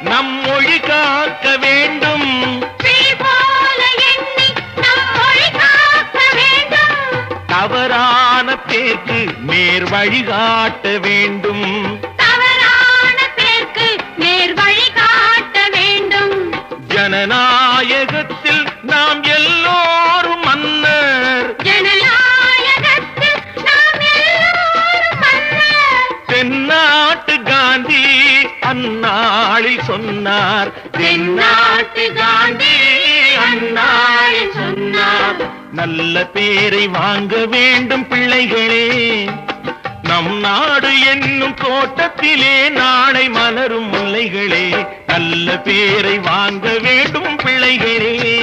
நம் மொழி காக்க வேண்டும். தவறான பேருக்கு நேர் வழிகாட்ட வேண்டும். ஜனநாயகத்தில் நாம் எல்லோரும் மன்னர். தென்னாட்டு காந்தி அந்நாளில் சொன்னார். தென்னாட்டு காந்தி அந்நாளில் சொன்னார். நல்ல பேரை வாங்க வேண்டும் பிள்ளைகளே. நம் நாடு என்னும் தோட்டத்திலே நாளை மலரும் முல்லைகளே. நல்ல பேரை வாங்க வேண்டும் பிள்ளைகளே.